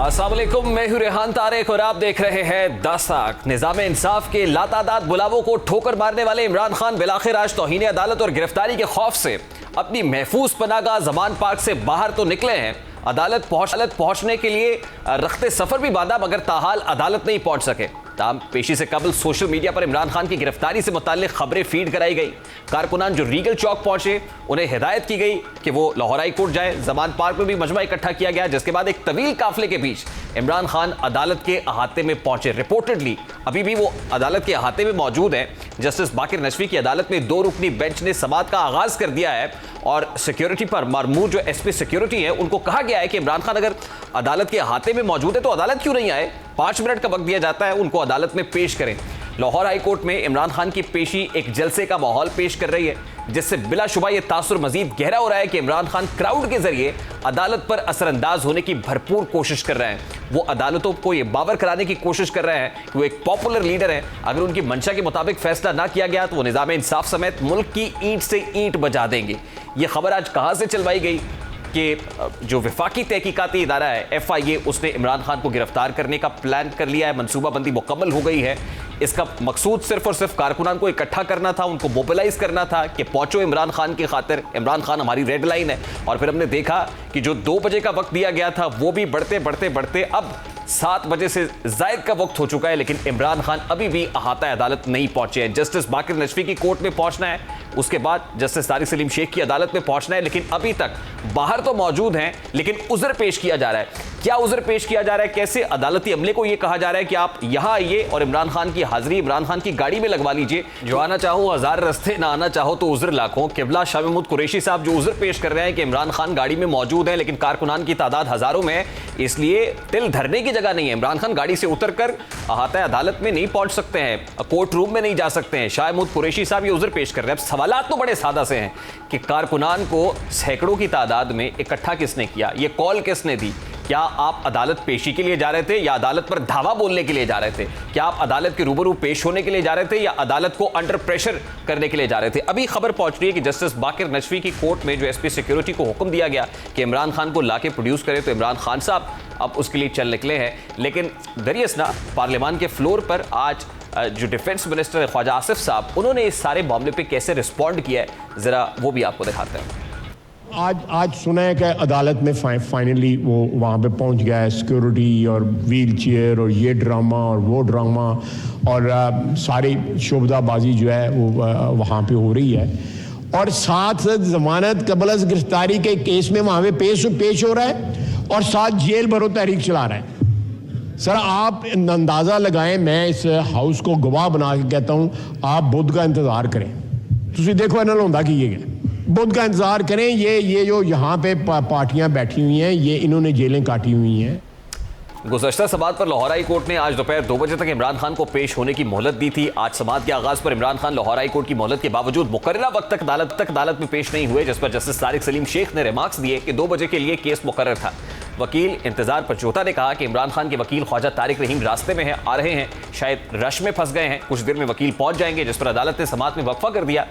अस्सलाम वालेकुम, मैं हूं रेहान तारिक और आप देख रहे हैं 10 आंख। निज़ाम इंसाफ के लातादाद बुलावों को ठोकर मारने वाले इमरान खान बिलाखिर आज तौहीन अदालत और गिरफ्तारी के खौफ से अपनी महफूज पनाहगाह ज़मान पार्क से बाहर तो निकले हैं। अदालत पहुंचने के लिए रखते सफर भी बांधा, मगर ताहाल अदालत नहीं पहुंच सके। ताम पेशी से कबल सोशल मीडिया पर इमरान खान की गिरफ्तारी से मुताल्लिक खबरें फीड कराई गई। कारकुनान जो रीगल चौक पहुंचे उन्हें हिदायत की गई कि वो लाहौर हाई कोर्ट जाए। जमान पार्क में भी मजमा इकट्ठा किया गया, जिसके बाद एक तवील काफिले के बीच इमरान खान अदालत के अहाते में पहुंचे। रिपोर्टेडली अभी भी वो अदालत के अहाते में मौजूद हैं। जस्टिस बाकिर नशवी की अदालत में 2 रुकनी बेंच ने समाअत का आगाज कर दिया है और सिक्योरिटी पर मामूर जो एसपी सिक्योरिटी है उनको कहा गया है कि इमरान खान अगर अदालत के अहाते में मौजूद है तो अदालत क्यों नहीं आए। 5 मिनट का वक्त दिया जाता है, उनको अदालत में पेश करें। लाहौर हाई कोर्ट में इमरान खान की पेशी एक जलसे का माहौल पेश कर रही है, जिससे बिलाशुबा यह तासुर मजीद गहरा हो रहा है कि इमरान खान क्राउड के जरिए अदालत पर असरअंदाज होने की भरपूर कोशिश कर रहे हैं। वो अदालतों को यह बावर कराने की कोशिश कर रहे हैं कि वो एक पॉपुलर लीडर है। अगर उनकी मंशा के मुताबिक फैसला ना किया गया तो वो निज़ाम इंसाफ समेत मुल्क की ईंट से ईंट बजा देंगे। ये खबर आज कहां से चलवाई गई कि जो विफाकी तहकीकाती इदारा है FIA, उसने इमरान खान को गिरफ्तार करने का प्लान कर लिया है। मनसूबाबंदी मुकम्मल हो गई है। इसका मकसूद सिर्फ और सिर्फ कारकुनान को इकट्ठा करना था, उनको मोबिलाइज करना था कि पहुंचो इमरान खान की खातिर। इमरान खान हमारी रेड लाइन है। और फिर हमने देखा कि जो 2 बजे का वक्त दिया गया था वो भी बढ़ते बढ़ते बढ़ते अब 7 बजे से जायद का वक्त हो चुका है, लेकिन इमरान खान अभी भी अहाता अदालत नहीं पहुंचे हैं। जस्टिस बाकिर नशवी की कोर्ट में पहुंचना है, उसके बाद जस्टिस तारिक सलीम शेख की अदालत में पहुंचना है, लेकिन अभी तक बाहर तो मौजूद हैं, लेकिन उज़्र पेश किया जा रहा है। क्या उज़्र पेश किया जा रहा है? कैसे अदालती अमले को यह कहा जा रहा है कि आप यहां आइए और इमरान खान की हाजिरी इमरान खान की गाड़ी में लगवा लीजिए। जो आना चाहो 1000 रस्ते, ना आना चाहो तो उज़्र लाखों। किबला शाह महमूद कुरैशी साहब जो उज़्र पेश कर रहे हैं कि इमरान खान गाड़ी में मौजूद है, लेकिन कारकुनान की तादाद हजारों में है, इसलिए तिल धरने की जगह नहीं है। इमरान खान गाड़ी से उतरकर अहाता अदालत में नहीं पहुंच सकते हैं, कोर्ट रूम में नहीं जा सकते हैं। शाह महमूद कुरैशी साहब ये उज़्र पेश कर रहे हैं। अब सवालात तो बड़े सादा से हैं कि कारकुनान को सैकड़ों की तादाद में इकट्ठा किसने किया, ये कॉल किसने दी? क्या आप अदालत पेशी के लिए जा रहे थे या अदालत पर धावा बोलने के लिए जा रहे थे? क्या आप अदालत के रूबरू पेश होने के लिए जा रहे थे या अदालत को अंडर प्रेशर करने के लिए जा रहे थे? अभी खबर पहुंच रही है कि जस्टिस बाकिर नशवी की कोर्ट में जो एसपी सिक्योरिटी को हुक्म दिया गया कि इमरान खान को लाके प्रोड्यूस करे, तो इमरान खान साहब अब उसके लिए चल निकले हैं। लेकिन दरियसना पार्लियामान के फ्लोर पर आज जो डिफेंस मिनिस्टर ख्वाजा आसिफ साहब, उन्होंने इस सारे मामले पे कैसे रिस्पॉन्ड किया है, जरा वो भी आपको दिखाते हैं। आज सुना है कि अदालत में फाइनली वो वहाँ पे पहुँच गया है। सिक्योरिटी और व्हील चेयर और ये ड्रामा और वो ड्रामा और सारी शोबदाबाजी जो है वो वहाँ पे हो रही है। और साथ जमानत कबल अज़ गिरफ्तारी के केस में वहाँ पे पेश हो रहा है और साथ जेल भरो तहरीक चला रहा है। सर आप अंदाज़ा लगाएं, मैं इस हाउस को गवाह बना के कहता हूँ, आप बुध का इंतज़ार करें। तुम देखो इन्होंने होंदा की है, बुध का इंतजार करें। ये जो यहाँ पे पार्टियां बैठी हुई हैं, ये इन्होंने जेलें काटी हुई हैं। गुज़श्ता समाअत पर लाहौर हाई कोर्ट ने आज दोपहर 2 बजे तक इमरान खान को पेश होने की मोहलत दी थी। आज समाअत के आगाज पर इमरान खान लाहौर हाई कोर्ट की मोहलत के बावजूद मुकर्ररा वक्त तक अदालत में पेश नहीं हुए, जिस पर जस्टिस तारिक सलीम शेख ने रिमार्क्स दिए कि 2 बजे के लिए केस मुकर्रर था। वकील इंतजार पर जोता ने कहा कि इमरान खान के वकील ख्वाजा तारिक रहीम रास्ते में आ रहे हैं, शायद रश में फंस गए हैं, कुछ देर में वकील पहुंच जाएंगे, जिस पर अदालत ने समाअत में वक्फा कर दिया।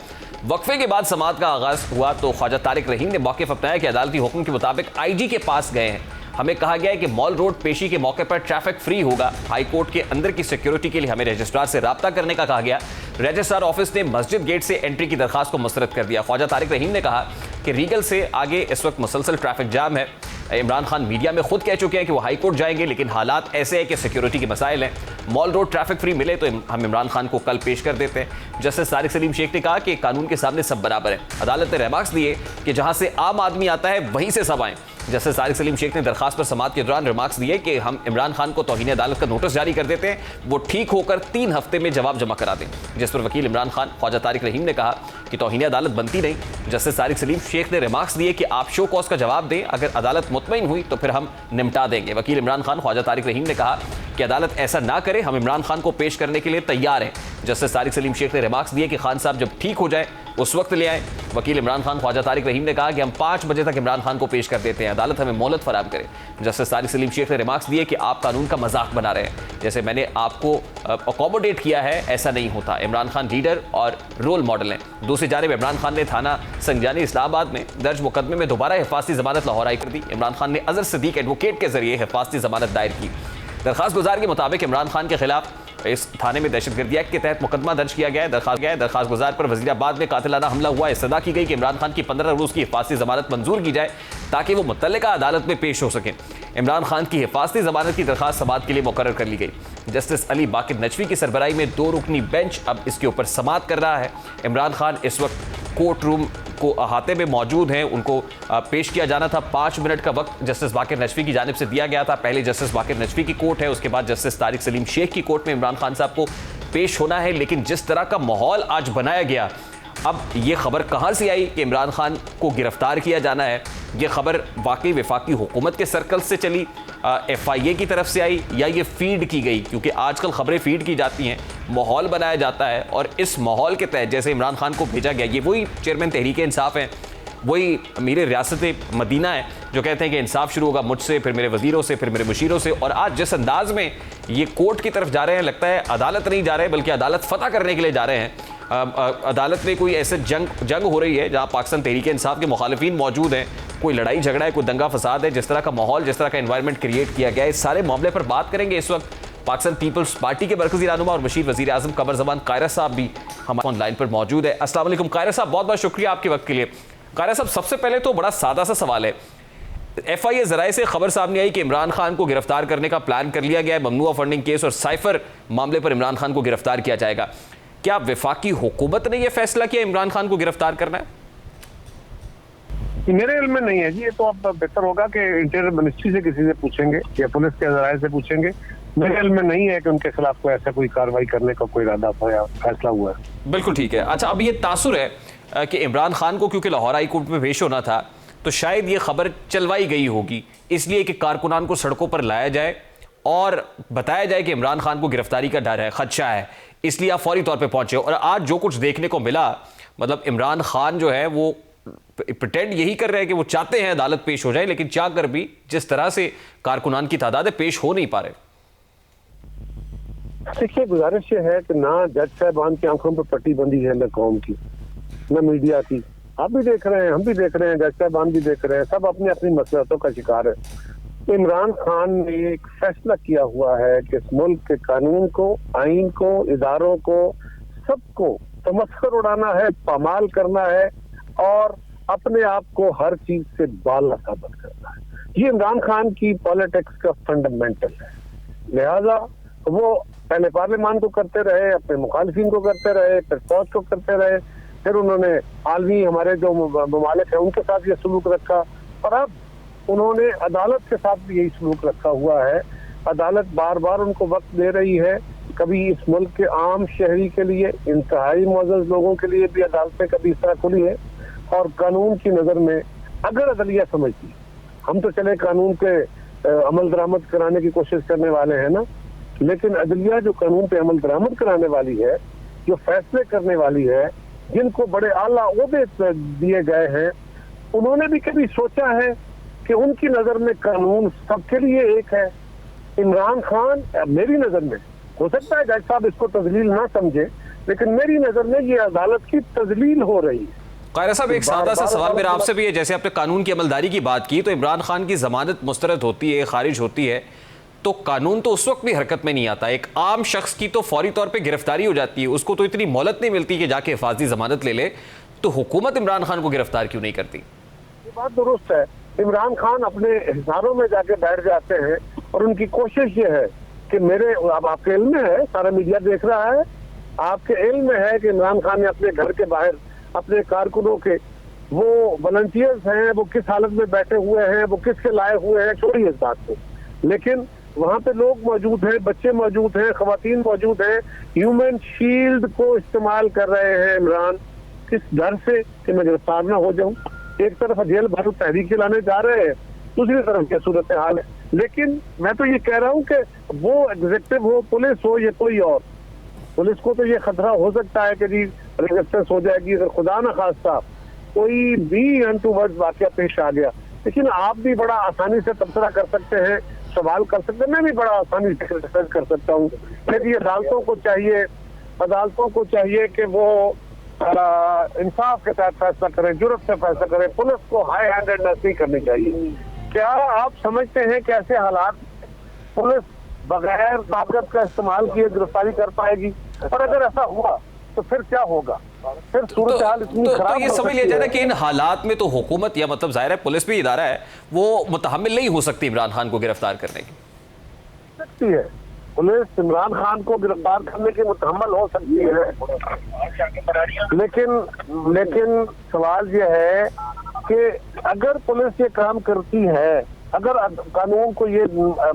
वक्फे के बाद समाअत का आगाज हुआ तो ख्वाजा तारिक रहीम ने मौक़िफ़ अपनाया कि अदालती हुक्म के मुताबिक IG के पास गए हैं। हमें कहा गया है कि मॉल रोड पेशी के मौके पर ट्रैफिक फ्री होगा। हाई कोर्ट के अंदर की सिक्योरिटी के लिए हमें रजिस्ट्रार से राब्ता करने का कहा गया। रजिस्ट्रार ऑफिस ने मस्जिद गेट से एंट्री की दरखास्त को मुस्तरद कर दिया। ख्वाजा तारिक रहीम ने कहा कि रीगल से आगे इस वक्त मुसलसल ट्रैफिक जाम है। इमरान खान मीडिया में खुद कह चुके हैं कि वो हाई कोर्ट जाएंगे, लेकिन हालात ऐसे हैं कि सिक्योरिटी के मसाइल हैं। मॉल रोड ट्रैफिक फ्री मिले तो हम इमरान खान को कल पेश कर देते हैं। जस्टिस तारिक सलीम शेख ने कहा कि कानून के सामने सब बराबर है। अदालत ने रिमार्क्स दिए कि जहां से आम आदमी आता है वहीं से सब आए। जस्टिस तारिक सलीम शेख ने दरखास्त पर समाअत के दौरान रिमार्क्स दिए कि हम इमरान खान को तौहीन अदालत का नोटिस जारी कर देते हैं, वो ठीक होकर 3 हफ्ते में जवाब जमा करा दें। जिस पर वकील इमरान खान ख्वाजा तारिक रहीम ने कहा कि तौहीन अदालत बनती नहीं। जस्टिस तारिक सलीम शेख ने रिमार्क्स दिए कि आप शो कॉज का जवाब दें, अगर अदालत मुतमईन हुई तो फिर हम निपटा देंगे। वकील इमरान खान ख्वाजा तारिक रहीम ने कहा कि अदालत ऐसा ना करे, हम इमरान खान को पेश करने के लिए तैयार हैं। जस्टिस तारिक सलीम शेख ने रिमार्क्स दिए कि खान साहब जब ठीक हो जाए उस वक्त ले आए। वकील इमरान खान ख्वाजा तारिक रहीम ने कहा कि हम 5 बजे तक इमरान खान को पेश कर देते हैं, अदालत हमें मोहलत फराहम करे। जस्टिस तारिक सलीम शेख ने रिमार्क्स दिए कि आप कानून का मजाक बना रहे हैं, जैसे मैंने आपको अकोमोडेट किया है ऐसा नहीं होता। इमरान खान लीडर और रोल मॉडल हैं। दूसरी जानिब इमरान खान ने थाना संजानी इस्लामाबाद में दर्ज मुकदमे में दोबारा हिफाजती जमानत लाहौर हाई कर दी। इमरान खान ने अजहर सिद्दीक एडवोकेट के जरिए हिफाजती जमानत दायर की। दरखास्त गुजार के मुताबिक इमरान खान के खिलाफ इस थाने में दहशतगर्दी एक्ट के तहत मुकदमा दर्ज किया गया है। दरखास्त गुजार पर वजीराबाद में कातिलाना हमला हुआ। इस्तदा की गई कि इमरान खान की 15 रोज की हिफाजती जमानत मंजूर की जाए ताकि वो मुतल्लिका अदालत में पेश हो सकें। इमरान खान की हिफाजती जमानत की दरखास्त समाअत के लिए मुकर्रर कर ली गई। जस्टिस अली बाकिर नजवी की सरबराही में 2 रुकनी बेंच अब इसके ऊपर समाअत कर रहा है। इमरान खान इस वक्त कोर्ट रूम को अहाते में मौजूद हैं। उनको पेश किया जाना था। 5 मिनट का वक्त जस्टिस बाकिर नजवी की जानिब से दिया गया था। पहले जस्टिस बाकिर नजवी की कोर्ट है, उसके बाद जस्टिस तारिक सलीम शेख की कोर्ट में इमरान खान साहब को पेश होना है। लेकिन जिस तरह का माहौल आज बनाया गया, अब ये खबर कहाँ से आई कि इमरान खान को गिरफ्तार किया जाना है? ये खबर वाकई वफाकी हुकूमत के सर्कल से चली, FIA की तरफ से आई, या ये फीड की गई? क्योंकि आजकल खबरें फीड की जाती हैं, माहौल बनाया जाता है, और इस माहौल के तहत जैसे इमरान खान को भेजा गया, ये वही चेयरमैन तहरीक इंसाफ हैं, वही अमीर रियासत मदीना है जो कहते हैं कि इंसाफ शुरू होगा मुझसे, फिर मेरे वजीरों से, फिर मेरे मुशीरों से। और आज जिस अंदाज में ये कोर्ट की तरफ जा रहे हैं, लगता है अदालत नहीं जा रहे बल्कि अदालत फतह करने के लिए जा रहे हैं। अदालत में कोई ऐसे जंग हो रही है जहां पाकिस्तान तहरीक इंसाफ के मुखालिफिन मौजूद हैं, कोई लड़ाई झगड़ा है, कोई दंगा फसाद है। जिस तरह का माहौल, जिस तरह का एनवायरनमेंट क्रिएट किया गया है, इस सारे मामले पर बात करेंगे। इस वक्त पाकिस्तान पीपल्स पार्टी के मरकजी रहनुमा और मशीर वजीर आजम कमर जमान कायरा साहब भी हमारे ऑनलाइन पर मौजूद है। अस्सलाम वालेकुम कायरा साहब, बहुत बहुत शुक्रिया आपके वक्त के लिए। कायरा साहब, सबसे पहले तो बड़ा सादा सा सवाल है, FIA जराए से खबर सामने आई कि इमरान खान को गिरफ्तार करने का प्लान कर लिया गया है। ममनुआ फंडिंग केस और साइफर मामले पर इमरान खान को गिरफ्तार किया जाएगा। क्या वफाकी हुकूमत ने यह फैसला किया इमरान खान को गिरफ्तार करना है? मेरे इल्म में नहीं है जी, ये तो अब बेहतर होगा कि इंटीरियर मिनिस्ट्री से किसी से पूछेंगे या पुलिस के जराये से पूछेंगे। मेरे इल्म में नहीं है कि उनके खिलाफ कोई ऐसा कोई कार्रवाई करने का कोई इरादा या फैसला हुआ है। बिल्कुल ठीक है। अच्छा, अब ये तासुर है कि इमरान खान को क्योंकि लाहौर हाई कोर्ट में पेश होना था, तो शायद ये खबर चलवाई गई होगी इसलिए कि कारकुनान को सड़कों पर लाया जाए और बताया जाए कि इमरान खान को गिरफ्तारी का डर है, खदशा है, इसलिए आप फौरी तौर पे पहुंचे। और आज जो कुछ देखने को मिला, मतलब इमरान खान जो है वो प्रिटेंड यही कर रहे हैं कि वो चाहते हैं अदालत पेश हो जाए, लेकिन चाह कर भी जिस तरह से कारकुनान की तादाद है पेश हो नहीं पा रहे। देखिए, गुजारिश ये है कि ना जज साहबान की आंखों पर पट्टी बंदी है, न कौम की न मीडिया की। आप भी देख रहे हैं, हम भी देख रहे हैं, जज साहबान भी देख रहे हैं, सब अपनी अपनी मसलहतों का शिकार है। इमरान खान ने एक फैसला किया हुआ है कि इस मुल्क के कानून को, आइन को, इदारों को, सबको तमस्खर उड़ाना है, पामाल करना है और अपने आप को हर चीज से बाला साबित करना है। ये इमरान खान की पॉलिटिक्स का फंडामेंटल है। लिहाजा वो पहले पार्लियामान को करते रहे, अपने मुखालिफिन को करते रहे, फिर फौज को करते रहे, फिर उन्होंने आलमी हमारे जो ममालिक है उनके साथ ये सलूक रखा, और अब उन्होंने अदालत के साथ भी यही सलूक रखा हुआ है। अदालत बार बार उनको वक्त दे रही है, कभी इस मुल्क के आम शहरी के लिए, इंतहाई मुअज़्ज़ज़ लोगों के लिए भी अदालतें कभी इस तरह खुली है। और कानून की नजर में अगर अदलिया समझती, हम तो चले कानून पे अमल दरामद कराने की कोशिश करने वाले हैं ना, लेकिन अदलिया जो कानून पे अमल दरामद कराने वाली है, जो फैसले करने वाली है, जिनको बड़े आला ओहदे दिए गए हैं, उन्होंने भी कभी सोचा है कि उनकी नजर में कानून सबके लिए एक है? इमरान खान, मेरी नजर में, हो सकता है जज साहब इसको तजलील ना समझे, लेकिन मेरी नजर में ये अदालत की तजलील हो रही है। कायरा साहब, एक सादा सा सवाल मेरा आपसे भी है, जैसे आपने कानून की अमलदारी की बात की, तो इमरान खान की जमानत मुस्तरद होती है, खारिज होती है, तो कानून तो उस वक्त भी हरकत में नहीं आता। एक आम शख्स की तो फौरी तौर पे गिरफ्तारी हो जाती है, उसको तो इतनी मोहलत नहीं मिलती कि जाके हिफाजती जमानत ले ले, तो हुकूमत इमरान खान को गिरफ्तार क्यों नहीं करती? ये बात दुरुस्त है। इमरान खान अपने हिसारों में जाके बैठ जाते हैं और उनकी कोशिश ये है कि मेरे, अब आपके इल्म में है, सारा मीडिया देख रहा है, आपके इल्म में है कि इमरान खान ने अपने घर के बाहर अपने कारकुनों के वो वॉलंटियर्स हैं, वो किस हालत में बैठे हुए हैं, वो किसके लाए हुए हैं, छोड़िए इस बात को, लेकिन वहां पे लोग मौजूद हैं, बच्चे मौजूद हैं, खवातीन मौजूद हैं, ह्यूमन शील्ड को इस्तेमाल कर रहे हैं इमरान, किस डर से कि मैं गिरफ्तार ना हो जाऊं। एक तरफ जेल भर तहरीक चलाने जा रहे हैं, दूसरी तरफ क्या सूरत हाल है। लेकिन मैं तो ये कह रहा हूं कि वो एग्जीक्यूटिव हो, पुलिस हो या कोई और, पुलिस को तो ये खतरा हो सकता है कि जी रेजिस्टेंस हो जाएगी अगर खुदा न खास्ता कोई भी अनटूवर्ड वाकया पेश आ गया। लेकिन आप भी बड़ा आसानी से तबसरा कर सकते हैं, सवाल कर सकते हैं, मैं भी बड़ा आसानी से क्रिटिसाइज कर सकता हूँ। लेकिन अदालतों को चाहिए कि वो इंसाफ के तहत फैसला करें, जुर्रत से फैसला करें। पुलिस को हाई हैंडेडनेस नहीं करनी चाहिए। क्या आप समझते हैं कि ऐसे हालात पुलिस बगैर ताकत का इस्तेमाल किए गिरफ्तारी कर पाएगी? और अगर ऐसा हुआ तो फिर क्या होगा? फिर सूरत हाल इतनी खराब तो ये समझ लिया जाए ना कि इन हालात में तो हुकूमत या मतलब जाहिर है पुलिस भी इदारा है, वो मुतहम्मिल नहीं हो सकती इमरान खान को गिरफ्तार करने की। सकती है पुलिस इमरान खान को गिरफ्तार करने की मुतहम्मिल हो सकती है, लेकिन सवाल यह है कि अगर पुलिस ये काम करती है, अगर कानून को ये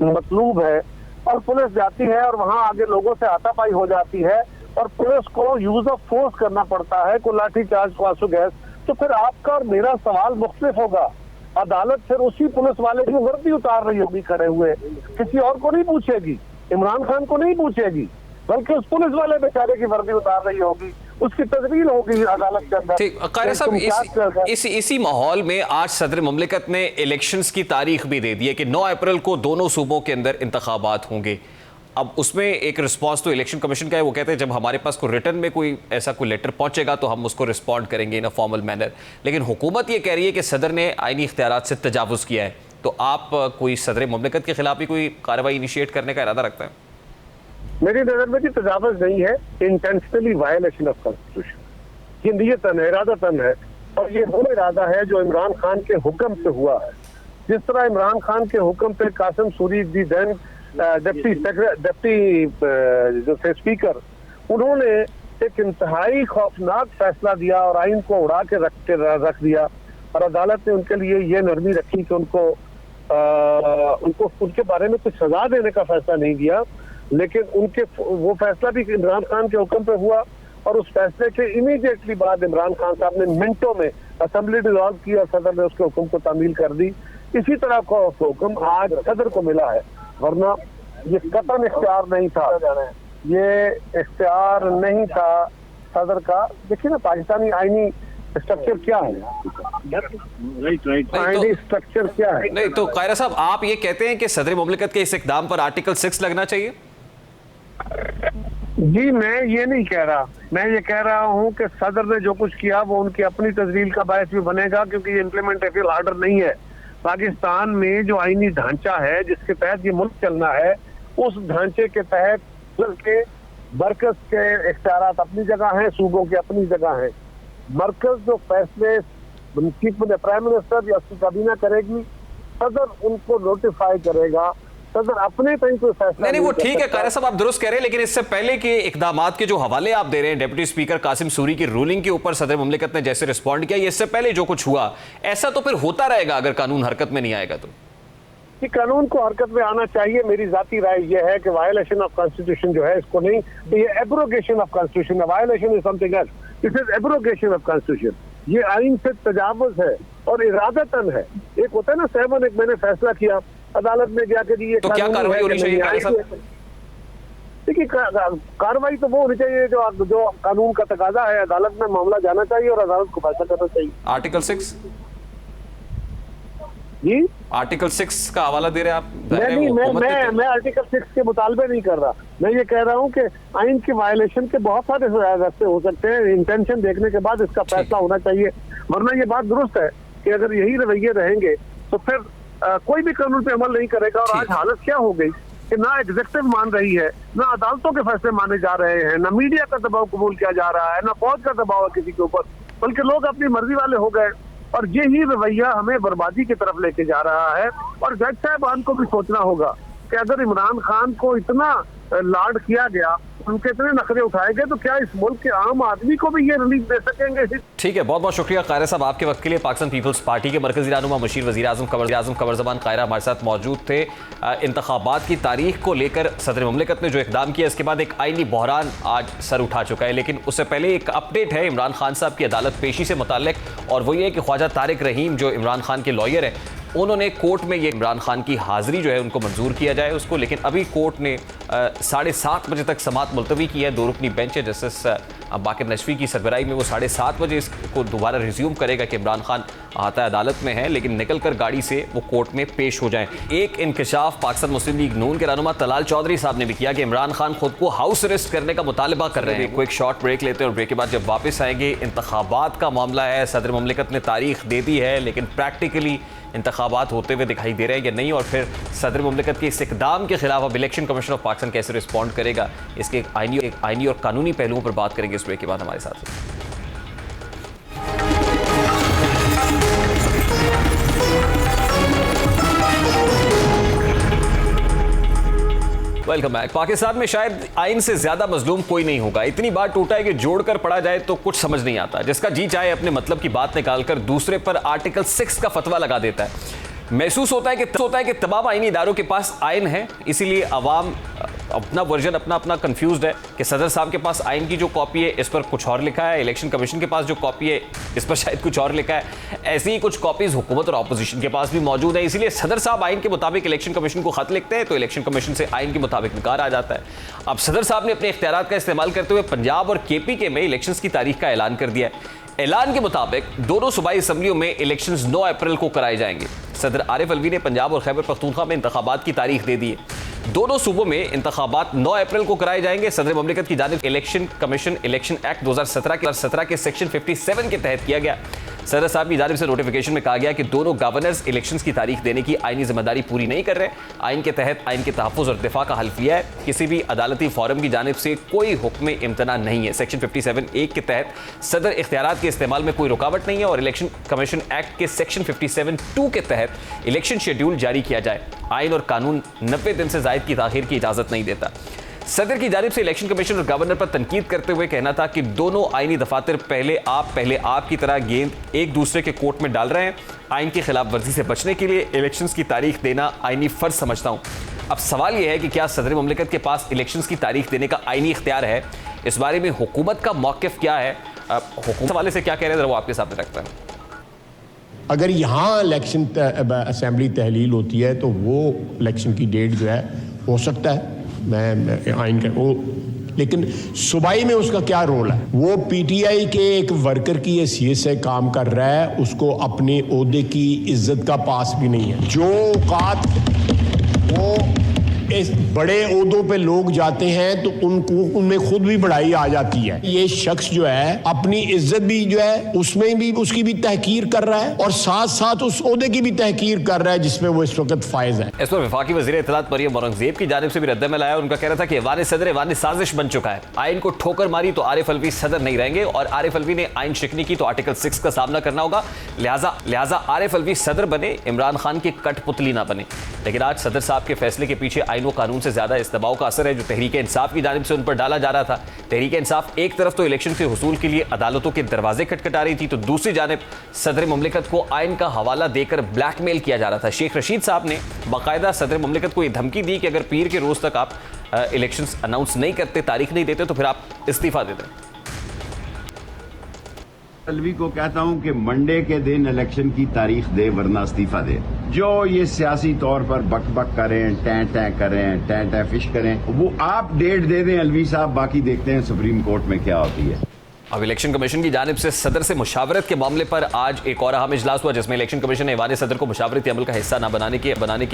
मतलूब है और पुलिस जाती है और वहां आगे लोगों से हाथापाई हो जाती है और पुलिस को यूज ऑफ फोर्स करना पड़ता है, को लाठी चार्ज, को आंसू गैस, तो फिर आपका और मेरा सवाल मुख्तलिफ होगा। अदालत फिर उसी पुलिस वाले की वर्दी उतार रही होगी खड़े हुए, किसी और को नहीं पूछेगी, इमरान खान को नहीं पूछेगी, बल्कि उस पुलिस वाले बेचारे की वर्दी उतार रही होगी, उसकी तस्वीर होगी अदालत के अंदर। ठीक, कायरा साहब, इसी माहौल में आज सदर मुमलिकत ने इलेक्शंस की तारीख भी दे दी है कि 9 अप्रैल को दोनों सूबों के अंदर इंतखाबात होंगे। अब उसमें एक रिस्पांस तो इलेक्शन कमीशन का है, वो कहते हैं जब हमारे पास कोई रिटर्न में कोई ऐसा कोई लेटर पहुंचेगा तो हम उसको रिस्पॉन्ड करेंगे इन अ फॉर्मल मैनर। लेकिन हुकूमत ये कह रही है कि सदर ने आईनी इख्तियारात से तजावुज़ किया है, तो आप कोई सदर मुमलिकत के खिलाफ भी कोई कार्रवाई इनिशिएट करने का इरादा रखते हैं? मेरी नजर में तजावुज़ नहीं है, इंटेंशनली वायलेशन ऑफ कॉन्स्टिट्यूशन, ये नियतन है, इरादतन है, और ये वो इरादा है जो इमरान खान के हुक्म से हुआ है। जिस तरह इमरान खान के हुक्म पे कासिम सूरी दी देन डिप्टी जो थे स्पीकर, उन्होंने एक इंतहाई खौफनाक फैसला दिया और आइन को उड़ा के रख दिया, और अदालत ने उनके लिए ये नरमी रखी कि उनको उनके बारे में कुछ सजा देने का फैसला नहीं दिया, लेकिन वो फैसला भी इमरान खान के हुक्म पे हुआ, और उस फैसले के इमीडिएटली बाद इमरान खान साहब ने मिनटों में असेंबली डिसॉल्व की और सदर ने उसके हुक्म को तामील कर दी। इसी तरह का हुक्म आज सदर को मिला है, वरना ये कतन इख्तियार नहीं था, ये इख्तियार नहीं था सदर का। देखिए ना पाकिस्तानी आईनी स्ट्रक्चर क्या है, आईनी स्ट्रक्चर क्या है। नहीं तो कायरा साहब, आप ये कहते हैं कि सदर मुमलिकत के इस इक़दाम पर आर्टिकल 6 लगना चाहिए? जी मैं ये नहीं कह रहा, मैं ये कह रहा हूँ कि सदर ने जो कुछ किया वो उनकी अपनी तजलील का बायस भी बनेगा, क्योंकि ये इम्प्लीमेंटेबल आर्डर नहीं है। पाकिस्तान में जो आईनी ढांचा है जिसके तहत ये मुल्क चलना है, उस ढांचे के तहत के मरकज के इख्तियारात अपनी जगह हैं, सूबों की अपनी जगह हैं। मरकज जो फैसले प्राइम मिनिस्टर या उसकी काबीना करेगी, सदर उनको नोटिफाई करेगा, सदर अपने कहीं कोई फैसला नहीं वो ठीक है कायरा साहब, आप दुरुस्त कह रहे हैं, लेकिन इससे पहले के इकदामात के जो हवाले आप दे रहे हैं डिप्टी स्पीकर कासिम सूरी की रूलिंग के ऊपर सदर मुमलिकत ने जैसे रिस्पॉन्ड किया, इससे पहले जो कुछ हुआ ऐसा तो फिर होता रहेगा अगर कानून हरकत में नहीं आएगा तो? कि कानून को हरकत में आना चाहिए। मेरी जाती राय यह है कि वायलेशन ऑफ कॉन्स्टिट्यूशन जो है इसको नहीं, ये एब्रोगेशन ऑफ कॉन्स्टिट्यूशन है। Violation is something else, this is abrogation of constitution. ये आइन से तजावुज है और इरादतन है। एक होता है ना 7 एक मैंने फैसला किया, अदालत में गया कि ये तो क्या कार्रवाई होनी चाहिए? देखिए कार्रवाई तो वो होनी चाहिए जो कानून का तकाजा है, अदालत में मामला जाना चाहिए और अदालत को फैसला करना चाहिए। आर्टिकल 6 जी, आर्टिकल 6 का हवाला दे रहे हैं आप? मैं आर्टिकल 6 के मुतालबे नहीं कर रहा, मैं ये कह रहा हूँ कि आइन की वायलेशन के बहुत सारे रास्ते हो सकते हैं। इंटेंशन देखने के बाद इसका फैसला होना चाहिए, वरना ये बात दुरुस्त है कि अगर यही रवैये रहेंगे तो फिर कोई भी कानून पे अमल नहीं करेगा। और आज हालत क्या हो गई कि ना एग्जीक्यूटिव मान रही है, ना अदालतों के फैसले माने जा रहे हैं, ना मीडिया का दबाव कबूल किया जा रहा है, ना फौज का दबाव है किसी के ऊपर, बल्कि लोग अपनी मर्जी वाले हो गए। और यही रवैया हमें बर्बादी की तरफ लेके जा रहा है। और जज साहबान को भी सोचना होगा कि अगर इमरान खान को इतना लाड किया गया, उनके इतने नखरे उठाए गए, तो क्या इस मुल्क के आम आदमी को भी ये रिलीफ दे सकेंगे? ठीक है, बहुत बहुत शुक्रिया कायरा साहब आपके वक्त के लिए। पाकिस्तान पीपल्स पार्टी के मरकजी रहनुमा मुशीर वज़ीर आज़म कमर ज़बान कायरा हमारे साथ मौजूद थे। इंतखाबात की तारीख को लेकर सदर मुमलिकत ने जो इक़दाम किया, इसके बाद एक आईनी बहरान आज सर उठा चुका है। लेकिन उससे पहले एक अपडेट है इमरान खान साहब की अदालत पेशी से मुताल्लिक, और वो ये है कि ख्वाजा तारिक रहीम जो इमरान खान के लॉयर हैं, उन्होंने कोर्ट में ये इमरान खान की हाज़िरी जो है उनको मंजूर किया जाए उसको, लेकिन अभी कोर्ट ने 7:30 बजे तक समाअत मुलतवी की है। 2 रुकनी बेंच है जस्टिस बाकिर नशवी की सरबराही में, वो 7:30 बजे इसको दोबारा रिज्यूम करेगा कि इमरान खान आता अदालत में है, लेकिन निकल कर गाड़ी से वो कोर्ट में पेश हो जाएं। एक इंकशाफ पाकिस्तान मुस्लिम लीग नून के रहनुमा तलाल चौधरी साहब ने भी किया कि इमरान खान खुद को हाउस अरेस्ट करने का मुतालबा कर रहे हैं। कोई एक शॉर्ट ब्रेक लेते हैं और ब्रेक के बाद जब वापस आएंगे, इंतखाबात का मामला है, सदर मुमलिकत ने तारीख दे दी है, लेकिन प्रैक्टिकली इंतखाबात होते हुए दिखाई दे रहे हैं या नहीं, और फिर सदर मुमलिकत के इस इकदाम के खिलाफ अब इलेक्शन कमीशन ऑफ पाकिस्तान कैसे रिस्पॉन्ड करेगा, इसके एक आईनी और कानूनी पहलुओं पर बात करेंगे इस ब्रेक के बाद हमारे साथ। Welcome back. पाकिस्तान में शायद आइन से ज्यादा मजलूम कोई नहीं होगा। इतनी बार टूटा है कि जोड़कर पढ़ा जाए तो कुछ समझ नहीं आता। जिसका जी चाहे अपने मतलब की बात निकालकर दूसरे पर आर्टिकल 6 का फतवा लगा देता है। महसूस होता है कि तमाम आईनी इदारों के पास आइन है, इसीलिए अवाम अपना वर्जन अपना कंफ्यूज्ड है कि सदर साहब के पास आइन की जो कॉपी है इस पर कुछ और लिखा है, इलेक्शन कमीशन के पास जो कॉपी है इस पर शायद कुछ और लिखा है। ऐसी ही कुछ कॉपीज हुकूमत और अपोजिशन के पास भी मौजूद है। इसीलिए सदर साहब आइन के मुताबिक इलेक्शन कमीशन को खत लिखते हैं तो इलेक्शन कमीशन से आइन के मुताबिक निकार आ जाता है। अब सदर साहब ने अपने इख्तियारात का इस्तेमाल करते हुए पंजाब और KPK में इलेक्शंस की तारीख का ऐलान कर दिया है। ऐलान के मुताबिक दोनों सूबाई असम्बलियों में इलेक्शंस 9 अप्रैल को कराए जाएंगे। सदर आरिफ अलवी ने पंजाब और खैबर पख्तूनख्वा में इंतखाबात की तारीख दे दी है। दोनों सूबों में इंतखाबात 9 अप्रैल को कराए जाएंगे। सदर मुमलिकत की जानिब इलेक्शन कमीशन इलेक्शन एक्ट 2017 के सेक्शन 57 के तहत किया गया। सदर साहब की जानिब से नोटिफिकेशन में कहा गया कि दोनों गवर्नर्स इलेक्शंस की तारीख देने की आईनी जिम्मेदारी पूरी नहीं कर रहे। आइन के तहत आइन के तहफ़्फ़ुज़ और दिफा का हल्फिया है। किसी भी अदालती फोरम की जानिब से कोई हुक्म इम्तना नहीं है। सेक्शन 57(1) के तहत सदर इख्तियारात के इस्तेमाल में कोई रुकावट नहीं है और इलेक्शन कमीशन एक्ट के सेक्शन 57(2) के तहत इलेक्शन शेड्यूल जारी किया जाए। आइन और कानून 90 दिन से ज़ायद की ताख़ीर की इजाज़त नहीं देता। सदर की जानिब से इलेक्शन कमीशन और गवर्नर पर तनकीद करते हुए कहना था कि दोनों आईनी दफातर पहले आप की तरह गेंद एक दूसरे के कोर्ट में डाल रहे हैं। आइन की खिलाफ वर्जी से बचने के लिए इलेक्शंस की तारीख देना आईनी फ़र्ज समझता हूँ। अब सवाल यह है कि क्या सदर मुमलिकत के पास इलेक्शंस की तारीख देने का आईनी इख्तियार है? इस बारे में हुकूमत का मौक़िफ़ क्या है? हुकूमत हवाले से क्या कह रहे हैं वो आपके सामने रखता है। अगर यहाँ इलेक्शन असेंबली तहलील होती है तो वो इलेक्शन की डेट जो है हो सकता है, मैं आइन का वो, लेकिन सूबाई में उसका क्या रोल है? वो PTI के एक वर्कर की हैसियत से काम कर रहा है, उसको अपने ओहदे की इज्जत का पास भी नहीं है। जो औकात वो इस बड़े ओहदों पे लोग जाते हैं तो उनको उनमें खुद भी बढ़ाई आ जाती है। ये शख्स जो है अपनी इज्जत भी जो है उसमें भी उसकी भी तहकीर कर रहा है और साथ साथ उस ओहदे की भी तहकीर कर रहा है जिसमें वो इस वक्त फायज है। इस पर वफाकी वज़ीर इत्तलात मरियम औरंगजेब की जानिब से भी रद्द-ए-अमल आया। उनका कहना था कि ऐवान सदर ऐवान साजिश बन चुका है। आइन को ठोकर मारी तो आरिफ अलवी सदर नहीं रहेंगे और आरिफ अलवी ने आइन शिकनी की तो आर्टिकल 6 का सामना करना होगा। लिहाजा आरिफ अलवी सदर बने, इमरान खान की कठपुतली ना बने। लेकिन आज सदर साहब के फैसले के पीछे आइन व कानून से ज्यादा इस दबाव का असर है जो तहरीक इंसाफ की जानिब से उन पर डाला जा रहा था। तहरीक इंसाफ एक तरफ तो इलेक्शन के हुसूल के लिए अदालतों के दरवाजे खटखटा रही थी तो दूसरी जानिब सदर मुमलिकत को आइन का हवाला देकर ब्लैकमेल किया जा रहा था। शेख रशीद साहब ने बाकायदा सदर मुमलिकत को यह धमकी दी कि अगर पीर के रोज तक आप इलेक्शंस अनाउंस नहीं करते, तारीख नहीं देते तो फिर आप इस्तीफा दे दें। अलवी को कहता हूं कि मंडे के दिन इलेक्शन की तारीख दे वरना इस्तीफा दे। जो ये सियासी तौर पर बक बक करें, टैं करें, टैं फिश करें, वो आप डेट दे दें अलवी साहब, बाकी देखते हैं सुप्रीम कोर्ट में क्या होती है। अब इलेक्शन कमीशन की जानिब से सदर से मुशावरत के मामले पर आज एक और अहम इजलास हुआ जिसमें इलेक्शन कमीशन ने ऐवान सदर को मुशावरती अमल का हिस्सा न बनाने के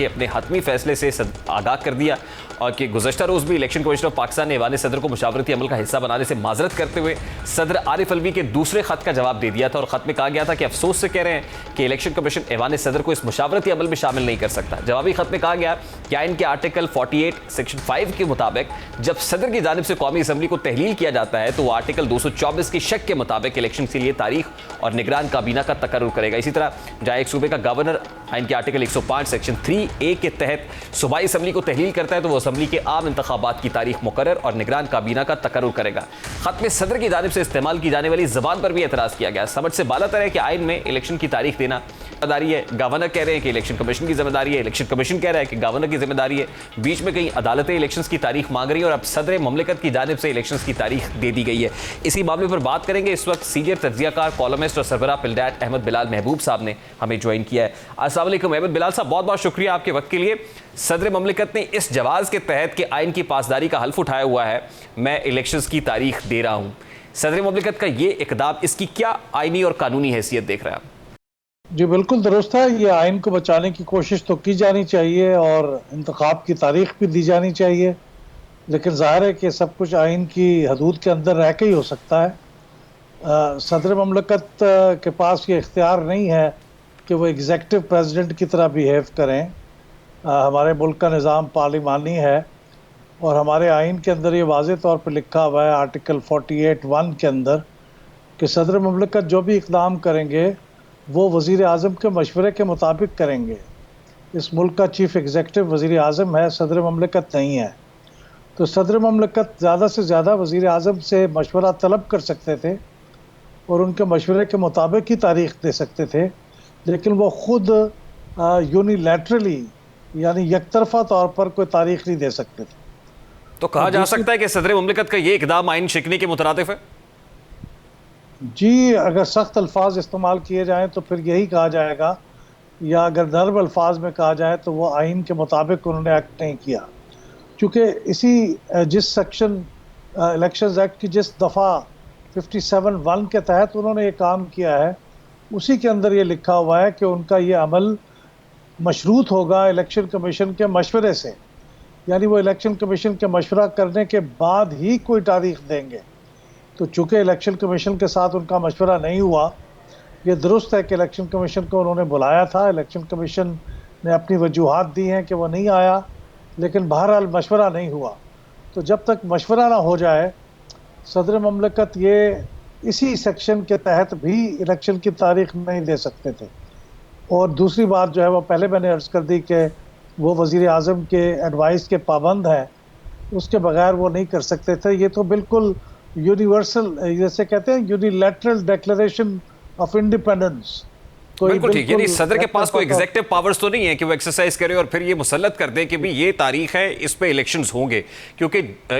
अपने हतमी फैसले से आगाह कर दिया और कि गुज़श्ता रोज़ भी इलेक्शन कमीशन ऑफ पाकिस्तान ने ऐवान सदर को मुशावरती अमल का हिस्सा बनाने से माजरत करते हुए सदर आरिफ अलवी के दूसरे खत का जवाब दे दिया था और खत में कहा गया था कि अफसोस से कह रहे हैं कि इलेक्शन कमीशन ऐवान सदर को इस मुशावरती अमल में शामिल नहीं कर सकता। जवाबी खत में कहा गया कि आइन के आर्टिकल 48 सेक्शन 5 के मुताबिक जब सदर की जानिब से कौमी असम्बली को तहलील किया जाता है तो वह आर्टिकल 224 की शक के मुताबिक इलेक्शन के लिए तारीख और निगरान काबीना का तकर्रुर करेगा। इसी तरह जहां एक सूबे का गवर्नर आइन के आर्टिकल 105 सेक्शन 3A के तहत सूबाई असम्बली को तहलील करता है तो वो असम्बली के आम इंतखाबात की तारीख मुकर्रर और निगरान काबीना का तकर्रुर करेगा। खत में सदर की जानिब से इस्तेमाल की जाने वाली जबान पर भी एतराज किया गया। समझ से बालातर है कि आइन में इलेक्शन की तारीख देना जिम्मेदारी है, गवर्नर कह रहे हैं कि इलेक्शन कमीशन की जिम्मेदारी है, इलेक्शन कमीशन कह रहा है कि गवर्नर की जिम्मेदारी है। बीच में कई अदालतें इलेक्शंस की तारीख मांग रही है और अब सदर मुमलिकत की जानिब से इलेक्शंस की तारीख दे दी गई है। इसी मामले पर पर बात करेंगे। इस वक्त सीनियर तज्जियाकार, कॉलमिस्ट और सरबराह पिलडैट अहमद बिलाल महबूब साहब ने हमें ज्वाइन किया है। अस्सलाम वालेकुम अहमद बिलाल साहब, बहुत बहुत शुक्रिया आपके वक्त के लिए। सदर ममलिकत ने इस जवाज़ के तहत कि आइन की पासदारी का हल्फ उठाया हुआ है, मैं इलेक्शंस की तारीख दे रहा हूँ। सदर ममलिकत का ये इकदाम, इसकी क्या आइनी और कानूनी हैसियत देख रहे हैं आप? जी बिल्कुल दुरुस्त है। ये आइन को बचाने की कोशिश तो की जानी चाहिए और इंतखाब की तारीख भी दी जानी चाहिए, लेकिन ज़ाहिर है कि सब कुछ आइन की हदूद के अंदर रह के ही हो सकता है। सदर ममलकत के पास ये इख्तियार नहीं है कि वो एग्जेक्टिव प्रेसिडेंट की तरह बिहेव करें। हमारे मुल्क का निज़ाम पार्लिमानी है और हमारे आइन के अंदर ये वाज़े तौर पर लिखा हुआ है आर्टिकल 48(1) के अंदर कि सदर ममलकत जो भी इक़दाम करेंगे वो वज़ीर आज़म के मशवरे के मुताबिक करेंगे। इस मुल्क का चीफ़ एग्जेक्टिव वज़ीर आज़म है, सदर ममलकत नहीं है। तो सदर ममलकत ज़्यादा से ज़्यादा वज़ीर आज़म से मशवरा तलब कर सकते थे और उनके मशवरे के मुताबिक ही तारीख़ दे सकते थे, लेकिन वो ख़ुद यूनिलैटरली यानी यकतरफ़ा तौर पर कोई तारीख़ नहीं दे सकते थे। तो कहा जा सकता है कि सदर ममलिकत का ये इकदाम आइन शिकनी के मुतरादिफ है? जी, अगर सख्त अल्फाज इस्तेमाल किए जाएँ तो फिर यही कहा जाएगा, या अगर नर्म अल्फाज में कहा जाए तो वो आइन के मुताबिक उन्होंने एक्ट नहीं किया। चूँकि जिस सेक्शन इलेक्शंस एक्ट की जिस दफ़ा 57(1) के तहत उन्होंने ये काम किया है, उसी के अंदर ये लिखा हुआ है कि उनका ये अमल मशरूत होगा इलेक्शन कमीशन के मशवरे से, यानी वो इलेक्शन कमीशन के मशवरा करने के बाद ही कोई तारीख देंगे। तो चूँकि इलेक्शन कमीशन के साथ उनका मशवरा नहीं हुआ, ये दुरुस्त है कि इलेक्शन कमीशन को उन्होंने बुलाया था, इलेक्शन कमीशन ने अपनी वजूहात दी हैं कि वो नहीं आया, लेकिन बहरहाल मशवरा नहीं हुआ। तो जब तक मशवरा ना हो जाए, सदर ममलकत ये इसी सेक्शन के तहत भी इलेक्शन की तारीख नहीं दे सकते थे। और दूसरी बात जो है वो पहले मैंने अर्ज़ कर दी कि वो वज़ीर आज़म के एडवाइस के पाबंद हैं, उसके बगैर वो नहीं कर सकते थे। ये तो बिल्कुल यूनिवर्सल, जैसे कहते हैं यूनिलैटरल डिक्लेरेशन ऑफ इंडिपेंडेंस। बिल्कुल ठीक, यानी सदर के पास कोई एग्जेक्टिव पावर्स तो नहीं है कि वो एक्सरसाइज करे और फिर ये मुसल्लत कर दे कि भी ये तारीख है, इस पे इलेक्शंस होंगे। क्योंकि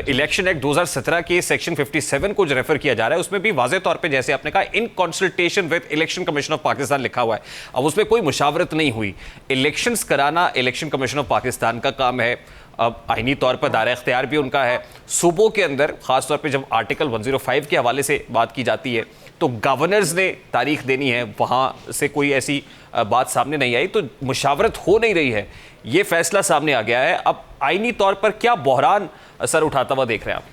इलेक्शन एक्ट 2017 के सेक्शन 57 को जो रेफर किया जा रहा है, उसमें भी वाज़े तौर पे जैसे आपने कहा in consultation with election commission of Pakistan लिखा हुआ है। अब उसमें कोई मुशावरत नहीं हुई। इलेक्शंस कराना इलेक्शन कमीशन ऑफ पाकिस्तान का काम है, अब आइनी तौर पर दायरा इख्तियार भी उनका है। सूबों के अंदर ख़ासतौर पे जब आर्टिकल 105 के हवाले से बात की जाती है तो गवर्नर्स ने तारीख देनी है, वहाँ से कोई ऐसी बात सामने नहीं आई, तो मुशावरत हो नहीं रही है। ये फैसला सामने आ गया है। अब आइनी तौर पर क्या बहरान सर उठाता हुआ देख रहे हैं आप?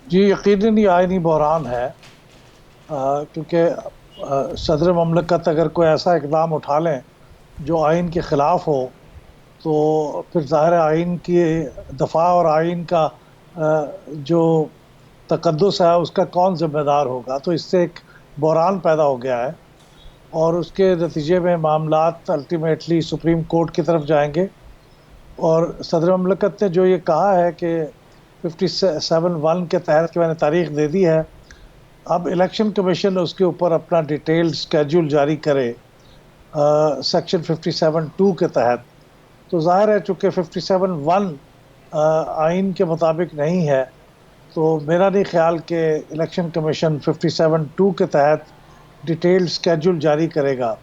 जी यकीनन ये आइनी बहरान है, क्योंकि सदर ममलकत अगर कोई ऐसा इकदाम उठा लें जो आइन के ख़िलाफ़ हो, तो फिर ज़ाहिर है आइन की दफ़ा और आइन का जो तकद्दुस है उसका कौन ज़िम्मेदार होगा। तो इससे एक बहरान पैदा हो गया है और उसके नतीजे में मामलात अल्टीमेटली सुप्रीम कोर्ट की तरफ जाएंगे। और सदर ममलकत ने जो ये कहा है कि 57(1) के तहत कि मैंने तारीख दे दी है, अब इलेक्शन कमीशन उसके ऊपर अपना डिटेल्ड स्केड्यूल जारी करे सेक्शन 57(2) के तहत। तो ज़ाहिर है चूँकि 57(1) आइन के मुताबिक नहीं है, तो मेरा नहीं ख्याल कि इलेक्शन कमीशन 57(2) के तहत डिटेल्ड स्केड्यूल जारी करेगा।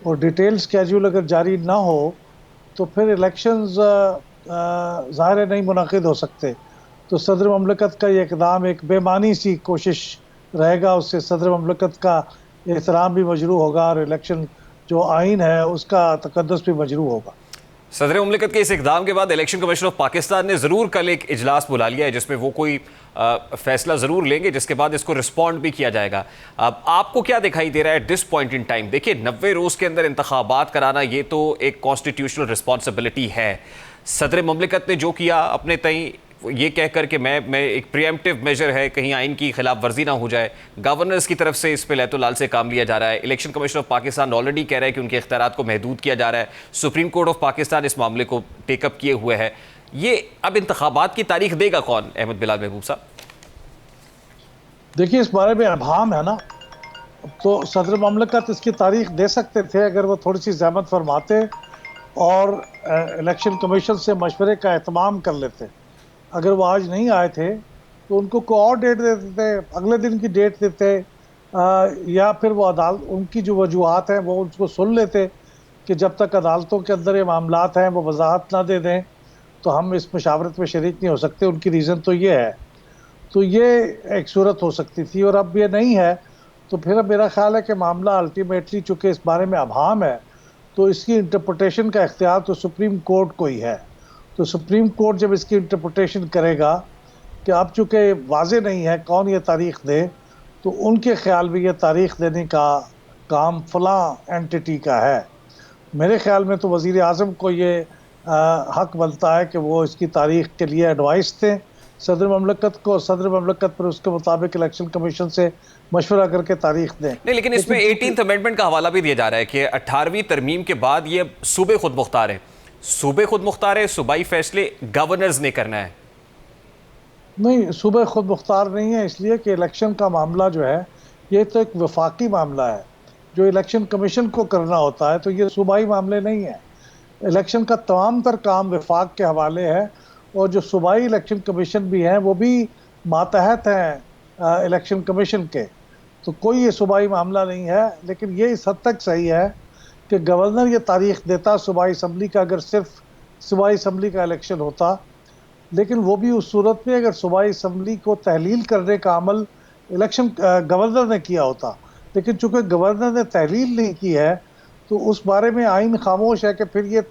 और डिटेल्ड स्केड्यूल अगर जारी ना हो तो फिर इलेक्शंस ज़ाहिर नहीं मुनाकिद हो सकते। तो सदर ममलकत का ये इक़दाम एक बेमानी सी कोशिश रहेगा, उससे सदर ममलकत का एहतराम भी मजरू होगा और इलेक्शन जो आइन है उसका तकद्दुस भी मजरू होगा। सदर मुमलिकत के इस इक़दाम के बाद इलेक्शन कमीशन ऑफ पाकिस्तान ने ज़रूर कल एक इजलास बुला लिया है जिसमें वो कोई फैसला ज़रूर लेंगे, जिसके बाद इसको रिस्पॉन्ड भी किया जाएगा। अब आपको क्या दिखाई दे रहा है दिस पॉइंट इन टाइम? देखिए 90 रोज़ के अंदर इंतखाबात कराना ये तो एक कॉन्स्टिट्यूशनल रिस्पॉन्सिबिलिटी है। सदर मुमलिकत ने जो किया अपने तय ये कह कर कि मैं एक प्रिएम्प्टिव मेजर है, कहीं आइन की खिलाफ वर्जी ना हो जाए, गवर्नर्स की तरफ से इस पे लैतो लाल से काम लिया जा रहा है। Election commission of Pakistan already कह रहा है कि उनके इख्तियारात को महदूद किया जा रहा है। सुप्रीम कोर्ट ऑफ पाकिस्तान इस मामले को टेकअप किए हुए है। ये अब इंतखाबात की तारीख देगा कौन, अहमद बिलाल महबूब साहब? देखिए इस बारे में अभाम है ना, तो सदर ममलकत इसकी तारीख दे सकते थे अगर वो थोड़ी सी ज़हमत फरमाते और इलेक्शन कमीशन से मशवरे का एहतमाम कर लेते। अगर वो आज नहीं आए थे तो उनको कोई और डेट दे देते, अगले दिन की डेट देते, या फिर वो अदालत उनकी जो वजूहात हैं वो उसको सुन लेते कि जब तक अदालतों के अंदर ये मामलात हैं वो वजाहत ना दे दें तो हम इस मशावरत में शरीक नहीं हो सकते। उनकी रीज़न तो ये है। तो ये एक सूरत हो सकती थी, और अब ये नहीं है। तो फिर अब मेरा ख्याल है कि मामला अल्टीमेटली चूँकि इस बारे में अभाम है, तो इसकी इंटरप्रटेशन का इख्तियार तो सुप्रीम कोर्ट को ही है। तो सुप्रीम कोर्ट जब इसकी इंटरप्रटेशन करेगा कि अब चूँकि वाज़े नहीं है कौन ये तारीख़ दे, तो उनके ख्याल में ये तारीख़ देने का काम फ़लाँ एंटिटी का है। मेरे ख्याल में तो वज़ीर आज़म को ये हक बनता है कि वो इसकी तारीख़ के लिए एडवाइस दें सदर ममलकत को, सदर ममलकत पर उसके मुताबिक इलेक्शन कमीशन से मशवरा करके तारीख दें। नहीं, लेकिन इसमें 18th अमेंडमेंट का हवाला भी दिया जा रहा है कि 18वीं तरमीम के बाद ये सूबे खुद मुख्तार है, सूबे खुद मुख्तार है, सूबाई फैसले गवर्नर्स ने करना है। नहीं, सूबे खुद मुख्तार नहीं है, इसलिए कि इलेक्शन का मामला जो है ये तो एक वफाकी मामला है जो इलेक्शन कमीशन को करना होता है, तो ये सूबाई मामले नहीं है। इलेक्शन का तमाम तर काम वफाक के हवाले है, और जो सूबाई इलेक्शन कमीशन भी हैं वो भी मातहत हैं इलेक्शन कमीशन के। तो कोई ये सूबाई मामला नहीं है। लेकिन ये इस हद तक सही है कि गवर्नर ये तारीख देता सूबाई असम्बली का, अगर सिर्फ सूबाई असम्बली का इलेक्शन होता, लेकिन वो भी उस सूरत में अगर सूबाई असम्बली को तहलील करने का अमल इलेक्शन गवर्नर ने किया होता। लेकिन चूँकि गवर्नर ने तहलील नहीं की है तो उस बारे में आइन खामोश है कि फिर ये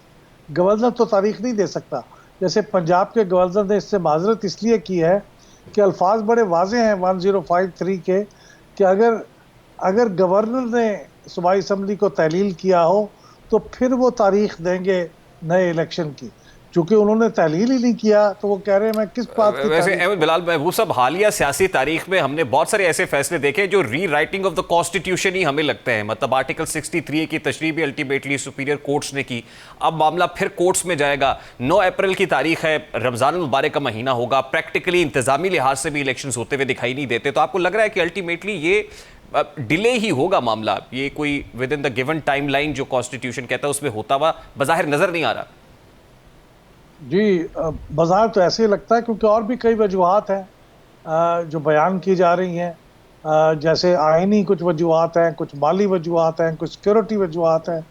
गवर्नर तो तारीख नहीं दे सकता। जैसे पंजाब के गवर्नर ने इससे माजरत इसलिए की है कि अल्फाज बड़े वाजे हैं 1053 के कि अगर गवर्नर ने सूबाई असम्बली को तहलील किया हो तो फिर वो तारीख देंगे नए इलेक्शन की। चूँकि उन्होंने तहलील ही नहीं किया तो वो कह रहे हैं मैं किस बात की। वैसे अहमद बिलाल महबूब साहब, हालिया सियासी तारीख में हमने बहुत सारे ऐसे फैसले देखे जो री राइटिंग ऑफ द कॉन्स्टिट्यूशन ही हमें लगते हैं। मतलब आर्टिकल 63 की तशरीह भी अल्टीमेटली सुपीरियर कोर्ट्स ने की, अब मामला फिर कोर्ट्स में जाएगा। 9 अप्रैल की तारीख है, रमज़ान मुबारक का महीना होगा, प्रैक्टिकली इंतजामी लिहाज से भी इलेक्शन होते हुए दिखाई नहीं देते। तो आपको लग रहा है कि अल्टीमेटली ये डिले ही होगा मामला, ये कोई with in the given time line जो कॉन्स्टिट्यूशन कहता है उसमें होता हुआ बाज़ाहिर नज़र नहीं आ रहा? जी, बाज़ार तो ऐसे ही लगता है, क्योंकि और भी कई वजूहात हैं जो बयान की जा रही हैं। जैसे आइनी कुछ वजूहात हैं, कुछ माली वजूहात हैं, कुछ सिक्योरिटी वजूहात हैं।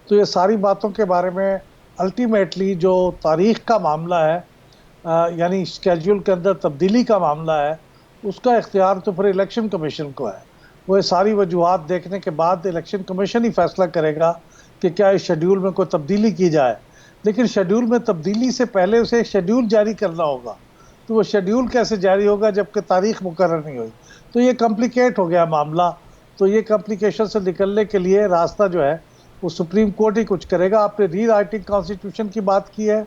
तो ये सारी बातों के बारे में अल्टीमेटली जो तारीख़ का मामला है, यानी स्केड्यूल के अंदर तब्दीली का मामला है, उसका इख्तियार तो फिर इलेक्शन कमीशन को है। वो ये सारी वजूहात देखने के बाद इलेक्शन कमीशन ही फैसला करेगा कि क्या इस शेड्यूल में कोई तब्दीली की जाए। लेकिन शेड्यूल में तब्दीली से पहले उसे शेड्यूल जारी करना होगा, तो वो शेड्यूल कैसे जारी होगा जबकि तारीख मुकर्रर नहीं हुई। तो ये कॉम्प्लिकेट हो गया मामला। तो ये कॉम्प्लिकेशन से निकलने के लिए रास्ता जो है वो सुप्रीम कोर्ट ही कुछ करेगा। आपने री राइटिंग कॉन्स्टिट्यूशन की बात की है,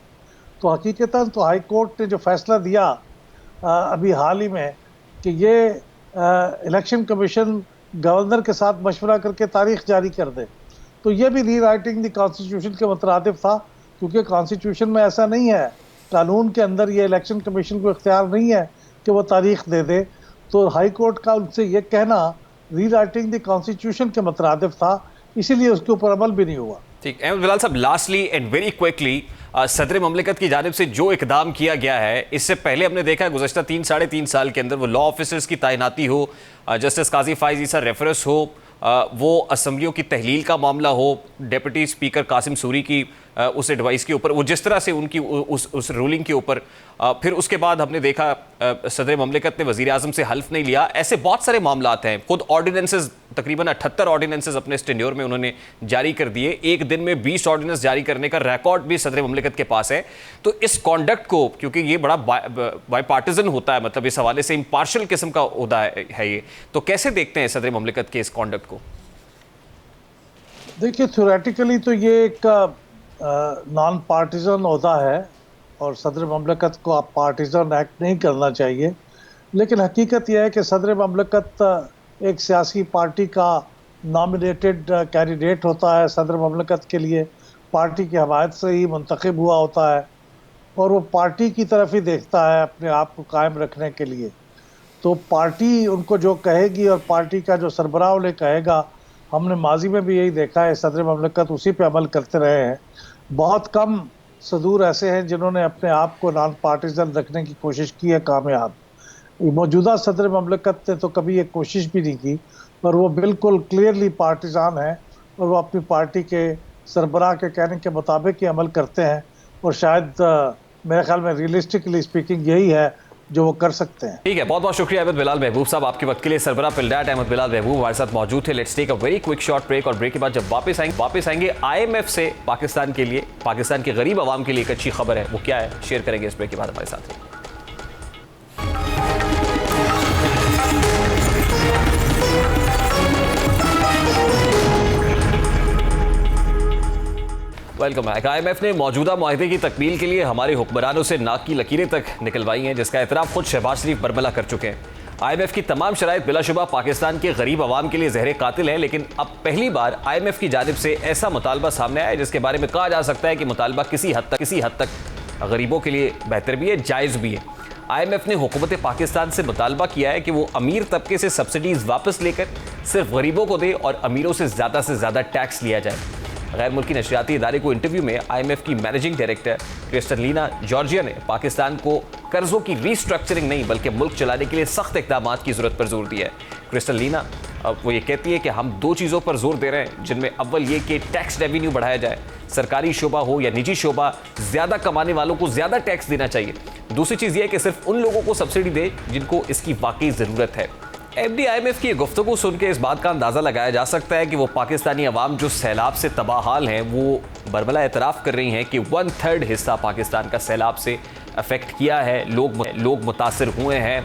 तो हकीकतन तो हाई कोर्ट ने जो फैसला दिया अभी हाल ही में कि ये इलेक्शन कमीशन गवर्नर के साथ मशवरा करके तारीख जारी कर दे, तो ये भी री राइटिंग द कॉन्स्टिट्यूशन के मुतरादिफ था। क्योंकि कॉन्स्टिट्यूशन में ऐसा नहीं है, कानून के अंदर ये इलेक्शन कमीशन को इख्तियार नहीं है कि वो तारीख दे दे। तो हाई कोर्ट का उनसे ये कहना री राइटिंग द कॉन्स्टिट्यूशन के मुतरादिफ था, इसीलिए उसके ऊपर अमल भी नहीं हुआ। ठीक, अहमद बिलाल साहब, लास्टली एंड वेरी क्विकली, सदर ममलिकत की जानिब से जो इकदाम किया गया है, इससे पहले हमने देखा है गुज़श्ता 3-3.5 साल के अंदर वो लॉ ऑफिसर्स की तैनाती हो, जस्टिस काजी फाइज ईसा रेफरेंस हो, वो असम्बलियों की तहलील का मामला हो, डिप्टी स्पीकर कासिम सूरी की उस एडवाइस के ऊपर, वो जिस तरह से उनकी उस रूलिंग के ऊपर, फिर उसके बाद हमने देखा सदर ममलिकत ने वज़ीर आज़म से हल्फ नहीं लिया। ऐसे बहुत सारे मामलात हैं। खुद ऑर्डिनेंसेस, तकरीबन 78 ऑर्डिनेंसेस अपने टेन्योर में उन्होंने जारी कर दिए। एक दिन में 20 ऑर्डिनेंस जारी करने का रिकॉर्ड भी सदर ममलिकत के पास है। तो इस कॉन्डक्ट को, क्योंकि ये बड़ा बाईपार्टिजन होता है, मतलब इस हवाले से इम्पार्शल किस्म का उहदा है ये, तो कैसे देखते हैं सदर ममलिकत के इस कॉन्डक्ट को? देखिए, थ्योरेटिकली तो ये एक नॉन पार्टिजन ओहदा है और सदर ममलकत को आप पार्टिजन एक्ट नहीं करना चाहिए। लेकिन हकीकत यह है कि सदर ममलकत एक सियासी पार्टी का नॉमिनेटेड कैंडिडेट होता है। सदर ममलकत के लिए पार्टी की हमायत से ही मुंतखब हुआ होता है और वो पार्टी की तरफ ही देखता है अपने आप को कायम रखने के लिए। तो पार्टी उनको जो कहेगी और पार्टी का जो सरबराह उन्हें कहेगा, हमने माजी में भी यही देखा है, सदर ममलकत उसी पे अमल करते रहे हैं। बहुत कम सदूर ऐसे हैं जिन्होंने अपने आप को नॉन पार्टिजन रखने की कोशिश की है कामयाब। मौजूदा सदर ममलकत ने तो कभी ये कोशिश भी नहीं की, पर वो बिल्कुल क्लियरली पार्टिजान है और वो अपनी पार्टी के सरबराह के कहने के मुताबिक ही अमल करते हैं, और शायद मेरे ख्याल में रियलिस्टिकली स्पीकिंग यही है जो वो कर सकते हैं। ठीक है, बहुत बहुत शुक्रिया अहमद बिलाल महबूब साहब आपके वक्त के लिए। सरबराह पिल्डाट अहमद बिलाल महबूब हमारे साथ मौजूद थे। Let's take a very quick short break, और ब्रेक के बाद जब वापस आएंगे IMF से पाकिस्तान के लिए, पाकिस्तान के गरीब आवाम के लिए एक अच्छी खबर है, वो क्या है शेयर करेंगे इस ब्रेक के बाद हमारे साथ। Welcome back. IMF ने मौजूदा मुआहदे की तकमील के लिए हमारे हुक्मरानों से नाक की लकीरें तक निकलवाई हैं, जिसका एतराफ़ खुद शहबाज शरीफ बरमला कर चुके हैं। IMF की तमाम शराइत बिलाशुबा पाकिस्तान के गरीब आवाम के लिए जहर कातिल है, लेकिन अब पहली बार IMF की जानिब से ऐसा मुतालबा सामने आया है जिसके बारे में कहा जा सकता है कि मुतालबा किसी हद तक गरीबों के लिए बेहतर भी है, जायज़ भी है। IMF ने हुकूमत पाकिस्तान से मुतालबा किया है कि वो अमीर तबके से सब्सिडीज़ वापस लेकर सिर्फ गरीबों को दे और अमीरों से ज़्यादा टैक्स लिया जाए। गैर मुल्की नशरियाती इदारे को इंटरव्यू में IMF की मैनेजिंग डायरेक्टर क्रिस्टलिना जॉर्जिया ने पाकिस्तान को कर्जों की रीस्ट्रक्चरिंग नहीं बल्कि मुल्क चलाने के लिए सख्त इक़दाम की ज़रूरत पर जोर दिया है। क्रिस्टलिना वो ये कहती है कि हम दो चीज़ों पर जोर दे रहे हैं, जिनमें अव्वल ये कि टैक्स रेवेन्यू बढ़ाया जाए, सरकारी शोबा हो या निजी शोबा, ज़्यादा कमाने वालों को ज़्यादा टैक्स देना चाहिए। दूसरी चीज़ ये है कि सिर्फ उन लोगों को सब्सिडी दे जिनको इसकी वाकई ज़रूरत है। FD IMF की गुफ्तगू सुन के इस बात का अंदाज़ा लगाया जा सकता है कि वो पाकिस्तानी अवाम जो सैलाब से तबाहाल हैं, वो बरबला एतराफ़ कर रही हैं कि 1/3 हिस्सा पाकिस्तान का सैलाब से अफेक्ट किया है। लोग मुतासर हुए हैं,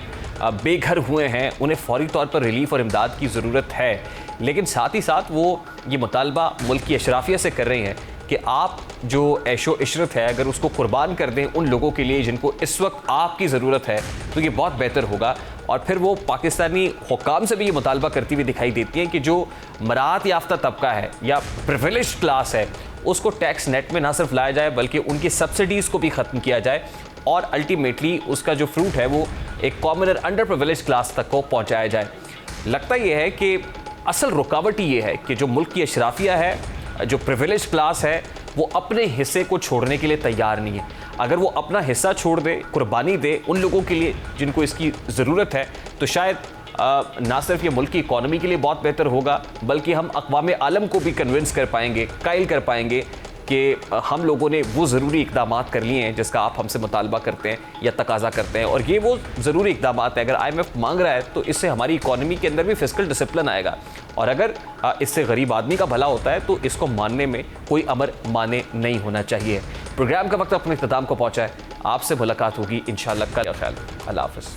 बेघर हुए हैं, उन्हें फौरी तौर पर रिलीफ और इमदाद की ज़रूरत है। लेकिन साथ ही साथ वो ये मुतालबा मुल्क की अशराफिया से कर रही हैं कि आप जो ऐशो इशरत है अगर उसको कुर्बान कर दें उन लोगों के लिए जिनको इस वक्त आपकी ज़रूरत है, तो ये बहुत बेहतर होगा। और फिर वो पाकिस्तानी हुक्काम से भी ये मुतालबा करती हुई दिखाई देती हैं कि जो मराहत याफ्ता तबका है या प्रिविलेज्ड क्लास है, उसको टैक्स नेट में ना सिर्फ लाया जाए बल्कि उनकी सब्सिडीज़ को भी ख़त्म किया जाए, और अल्टीमेटली उसका जो फ्रूट है वो एक कॉमनर अंडर प्रिविलेज्ड क्लास तक को पहुँचाया जाए। लगता ये है कि असल रुकावट ही ये है कि जो मुल्क की अशराफिया है, जो प्रिविलेज क्लास है, वो अपने हिस्से को छोड़ने के लिए तैयार नहीं है। अगर वो अपना हिस्सा छोड़ दे, कुर्बानी दे उन लोगों के लिए जिनको इसकी ज़रूरत है, तो शायद ना सिर्फ ये मुल्क की इकॉनमी के लिए बहुत बेहतर होगा बल्कि हम अक़वाम आलम को भी कन्विंस कर पाएंगे, कायल कर पाएंगे कि हम लोगों ने वो ज़रूरी इक़दामात कर लिए हैं जिसका आप हमसे मुतालबा करते हैं या तकाज़ा करते हैं। और ये वो ज़रूरी इक़दामात है, अगर IMF मांग रहा है तो इससे हमारी इकॉनमी के अंदर भी फिस्कल डिसिप्लिन आएगा, और अगर इससे गरीब आदमी का भला होता है तो इसको मानने में कोई अमर माने नहीं होना चाहिए। प्रोग्राम का वक्त अपने इख्तिताम को पहुँचा है। आपसे मुलाकात होगी इंशाअल्लाह कल। ख्याल, अल्लाह हाफ़िज़।